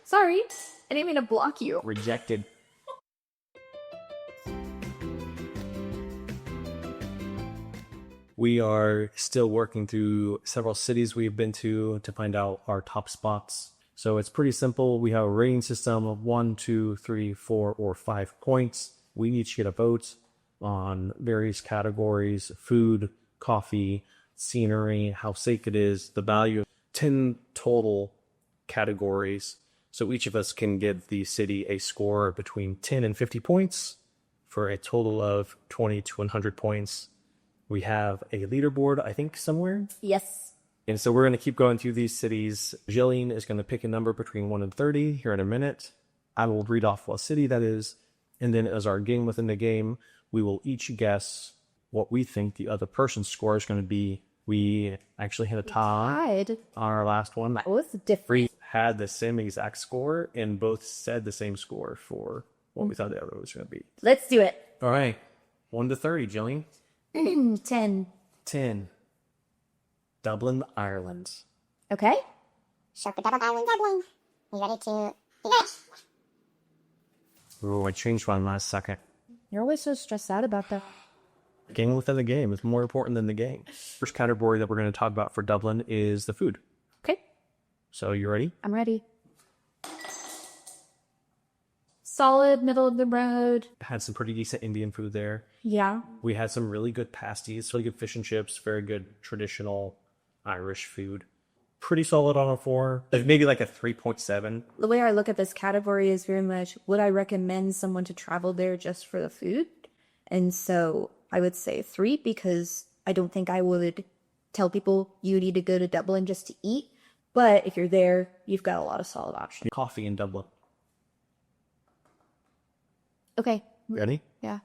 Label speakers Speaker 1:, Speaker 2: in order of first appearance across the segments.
Speaker 1: Sorry, I didn't mean to block you.
Speaker 2: Rejected. We are still working through several cities we've been to find out our top spots. So it's pretty simple. We have a rating system of 1, 2, 3, 4, or 5 points. We each get a vote on various categories: food, coffee, scenery, how safe it is, the value. 10 total categories. So each of us can give the city a score between 10 and 50 points for a total of 20 to 100 points. We have a leaderboard, I think, somewhere.
Speaker 1: Yes.
Speaker 2: And so we're going to keep going through these cities. Jillian is going to pick a number between 1 and 30 here in a minute. I will read off what city that is. And then as our game within the game, we will each guess what we think the other person's score is going to be. We actually had a tie
Speaker 1: Tied.
Speaker 2: on our last one.
Speaker 1: That was different.
Speaker 2: We had the same exact score and both said the same score for what we thought the other was going to be.
Speaker 1: Let's do it.
Speaker 2: All right. 1 to 30, Jillian.
Speaker 1: 10.
Speaker 2: 10. Dublin, Ireland.
Speaker 1: Okay.
Speaker 3: So for Dublin, Ireland, Dublin. You ready to
Speaker 2: Ooh, I changed one last second.
Speaker 1: You're always so stressed out about that.
Speaker 2: Game within the game is more important than the game. First category that we're going to talk about for Dublin is the food.
Speaker 1: Okay.
Speaker 2: So you ready?
Speaker 1: I'm ready. Solid, middle of the road.
Speaker 2: Had some pretty decent Indian food there.
Speaker 1: Yeah.
Speaker 2: We had some really good pasties, really good fish and chips, very good traditional Irish food. Pretty solid on a 4. Maybe like a 3.7.
Speaker 1: The way I look at this category is very much, would I recommend someone to travel there just for the food? And so I would say 3, because I don't think I would tell people you need to go to Dublin just to eat. But if you're there, you've got a lot of solid options.
Speaker 2: Coffee in Dublin.
Speaker 1: Okay.
Speaker 2: Ready?
Speaker 1: Yeah.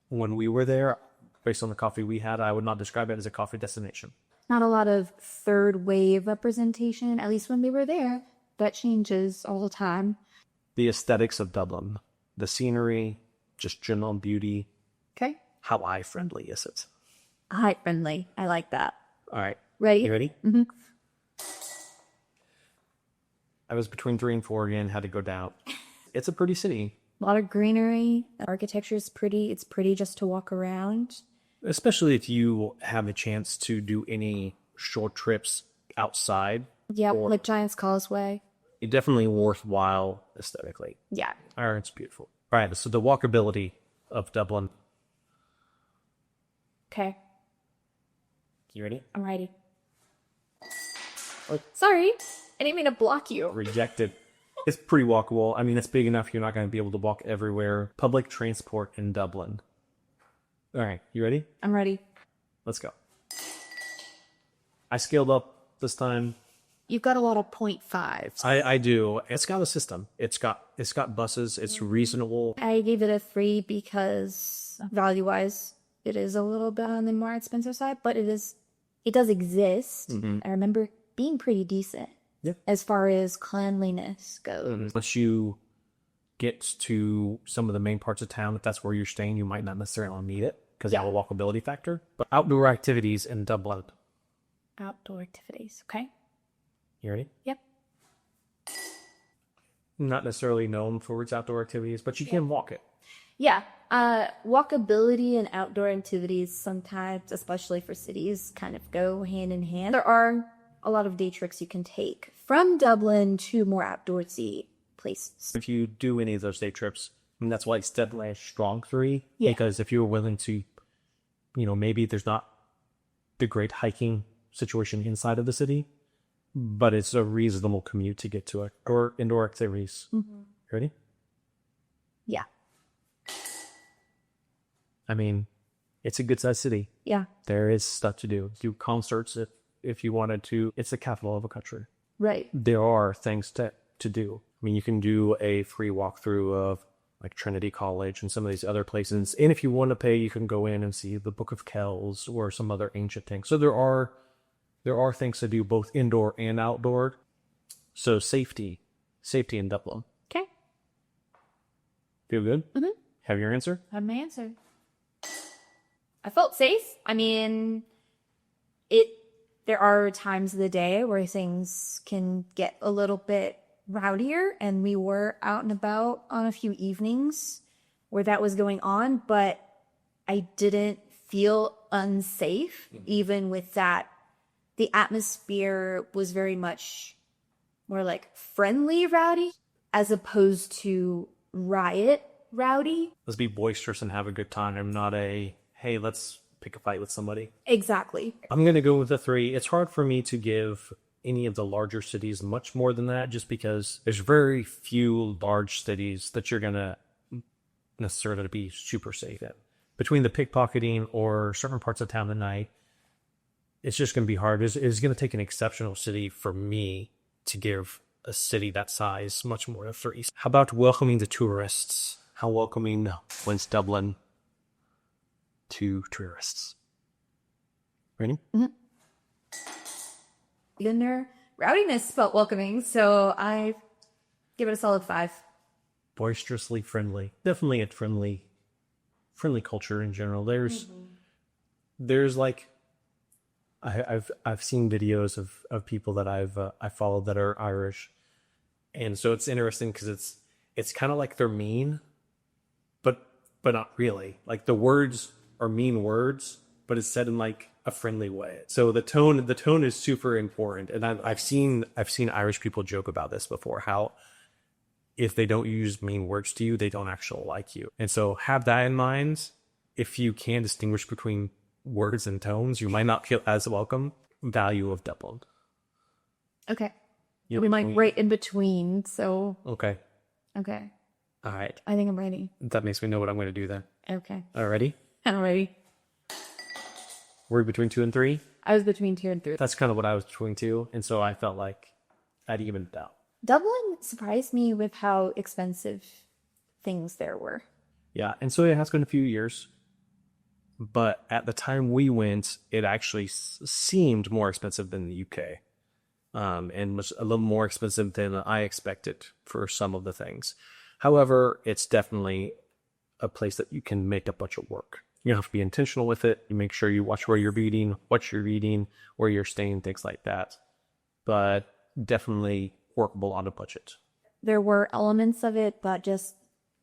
Speaker 2: When we were there, based on the coffee we had, I would not describe it as a coffee destination.
Speaker 1: Not a lot of third wave representation, at least when we were there. That changes all the time.
Speaker 2: The aesthetics of Dublin, the scenery, just general beauty.
Speaker 1: Okay.
Speaker 2: How eye-friendly is it?
Speaker 1: Eye friendly. I like that.
Speaker 2: All right.
Speaker 1: Ready?
Speaker 2: You ready?
Speaker 1: Mm-hmm.
Speaker 2: I was between 3 and 4 again, had to go down. It's a pretty city.
Speaker 1: A lot of greenery. The architecture is pretty. It's pretty just to walk around.
Speaker 2: Especially if you have a chance to do any short trips outside.
Speaker 1: Yeah, like Giant's Causeway.
Speaker 2: It's definitely worthwhile aesthetically.
Speaker 1: Yeah.
Speaker 2: It's beautiful. All right, so the walkability of Dublin.
Speaker 1: Okay.
Speaker 2: You ready?
Speaker 1: I'm ready. Sorry. I didn't mean to block you.
Speaker 2: Rejected. It's pretty walkable. I mean, it's big enough you're not going to be able to walk everywhere. Public transport in Dublin. All right, you ready?
Speaker 1: I'm ready.
Speaker 2: Let's go. I scaled up this time.
Speaker 1: You've got a lot of 0.5s.
Speaker 2: I do. It's got a system. It's got buses. It's reasonable.
Speaker 1: I gave it a 3 because value-wise, it is a little bit on the more expensive side, but it does exist. I remember being pretty decent.
Speaker 2: Yeah.
Speaker 1: As far as cleanliness goes.
Speaker 2: Unless you get to some of the main parts of town, if that's where you're staying, you might not necessarily need it because you have a walkability factor. But outdoor activities in Dublin.
Speaker 1: Outdoor activities, okay?
Speaker 2: You ready?
Speaker 1: Yep.
Speaker 2: Not necessarily known for its outdoor activities, but you can walk it.
Speaker 1: Yeah. Walkability and outdoor activities sometimes, especially for cities, kind of go hand in hand. There are a lot of day trips you can take from Dublin to more outdoorsy places.
Speaker 2: If you do any of those day trips, I mean, that's why it's definitely a strong 3.
Speaker 1: Yeah.
Speaker 2: Because if you're willing to, maybe there's not the great hiking situation inside of the city, but it's a reasonable commute to get to it, or indoor activities. Ready?
Speaker 1: Yeah.
Speaker 2: I mean, it's a good-sized city.
Speaker 1: Yeah.
Speaker 2: There is stuff to do. Do concerts if you wanted to. It's the capital of a country.
Speaker 1: Right.
Speaker 2: There are things to do. I mean, you can do a free walkthrough of like Trinity College and some of these other places. And if you want to pay, you can go in and see the Book of Kells or some other ancient things. So there are things to do both indoor and outdoor. So safety in Dublin.
Speaker 1: Okay.
Speaker 2: Feel good?
Speaker 1: Mm-hmm.
Speaker 2: Have your answer?
Speaker 1: I have my answer. I felt safe. I mean, there are times of the day where things can get a little bit rowdier, and we were out and about on a few evenings where that was going on, but I didn't feel unsafe even with that. The atmosphere was very much more like friendly rowdy as opposed to riot rowdy.
Speaker 2: Let's be boisterous and have a good time. I'm not a, hey, let's pick a fight with somebody.
Speaker 1: Exactly.
Speaker 2: I'm going to go with a 3. It's hard for me to give any of the larger cities much more than that, just because there's very few large cities that you're going to necessarily be super safe in. Between the pickpocketing or certain parts of town at night, it's just going to be hard. It's going to take an exceptional city for me to give a city that size much more than 3. How about welcoming the tourists? How welcoming was Dublin to tourists? Ready?
Speaker 1: In their rowdiness felt welcoming, so I give it a solid 5.
Speaker 2: Boisterously friendly. Definitely a friendly culture in general. There's like, I've seen videos of people that I followed that are Irish, and so it's interesting because it's kind of like they're mean, but not really. Like the words are mean words, but it's said in like a friendly way. So the tone is super important, and I've seen Irish people joke about this before, how if they don't use mean words to you, they don't actually like you. And so have that in mind. If you can distinguish between words and tones, you might not feel as welcome. Value of Dublin.
Speaker 1: Okay.
Speaker 2: Yep.
Speaker 1: We might right in between, so
Speaker 2: Okay.
Speaker 1: okay.
Speaker 2: All right.
Speaker 1: I think I'm ready.
Speaker 2: That makes me know what I'm going to do then.
Speaker 1: Okay.
Speaker 2: Alrighty.
Speaker 1: I'm ready.
Speaker 2: We're between 2 and 3.
Speaker 1: I was between 2 and 3.
Speaker 2: That's kind of what I was between 2, and so I felt like I'd even it out.
Speaker 1: Dublin surprised me with how expensive things there were.
Speaker 2: Yeah, and so it has been a few years, but at the time we went, it actually seemed more expensive than the UK, and was a little more expensive than I expected for some of the things. However, it's definitely a place that you can make a bunch of work. You have to be intentional with it. You make sure you watch where you're eating, what you're eating, where you're staying, things like that. But definitely workable on a budget.
Speaker 1: There were elements of it that just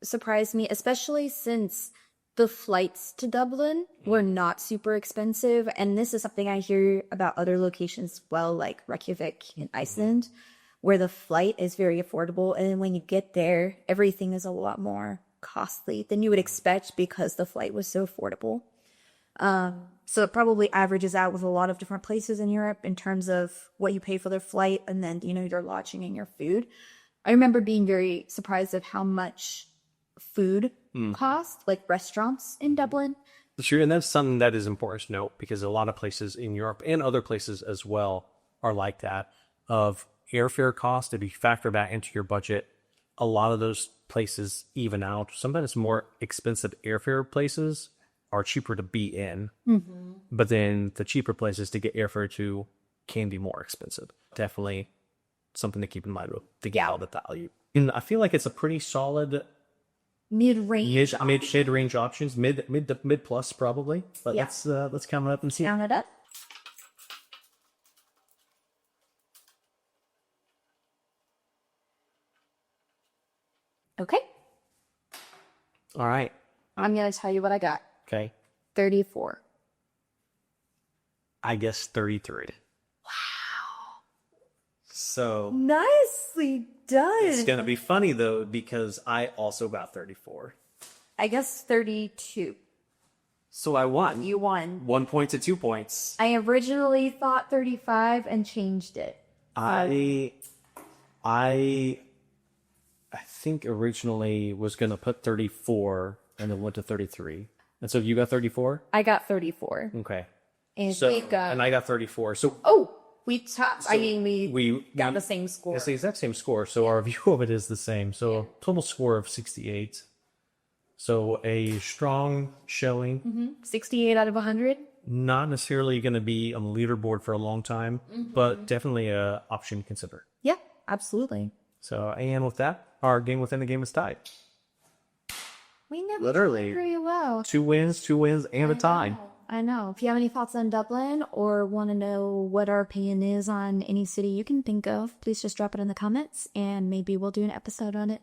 Speaker 1: surprised me, especially since the flights to Dublin were not super expensive. And this is something I hear about other locations as well, like Reykjavik in Iceland, where the flight is very affordable. And then when you get there, everything is a lot more costly than you would expect because the flight was so affordable. So it probably averages out with a lot of different places in Europe in terms of what you pay for their flight and then, your lodging and your food. I remember being very surprised of how much food cost, like restaurants in Dublin.
Speaker 2: Sure, and that's something that is important to note because a lot of places in Europe and other places as well are like that, of airfare cost. If you factor that into your budget, a lot of those places even out. Sometimes more expensive airfare places are cheaper to be in, but then the cheaper places to get airfare to can be more expensive. Definitely something to keep in mind with thinking about the value. And I feel like it's a pretty solid
Speaker 1: Mid-range.
Speaker 2: mid-range options, mid plus probably. But
Speaker 1: Yeah.
Speaker 2: let's count it up and see.
Speaker 1: Count it up. Okay.
Speaker 2: All right.
Speaker 1: I'm going to tell you what I got.
Speaker 2: Okay.
Speaker 1: 34.
Speaker 2: I guess 33. Wow. So
Speaker 1: Nicely done.
Speaker 2: it's gonna be funny though because I also got 34.
Speaker 1: I guess 32.
Speaker 2: So I won.
Speaker 1: You won.
Speaker 2: 1 point to 2 points.
Speaker 1: I originally thought 35 and changed it.
Speaker 2: I think originally was gonna put 34 and then went to 33. And so you got 34?
Speaker 1: I got 34.
Speaker 2: Okay.
Speaker 1: And
Speaker 2: So
Speaker 1: we got...
Speaker 2: and I got 34. So
Speaker 1: we topped... I mean, we got the same score.
Speaker 2: It's the exact same score. So our view of it is the same. So total score of 68. So a strong showing.
Speaker 1: 68 out of 100.
Speaker 2: Not necessarily going to be on the leaderboard for a long time, but definitely a option to consider.
Speaker 1: Yeah, absolutely.
Speaker 2: So, and with that, our game within the game is tied.
Speaker 1: We never
Speaker 2: Literally.
Speaker 1: did very well.
Speaker 2: 2 wins, and a tie.
Speaker 1: I know. If you have any thoughts on Dublin or want to know what our opinion is on any city you can think of, please just drop it in the comments and maybe we'll do an episode on it.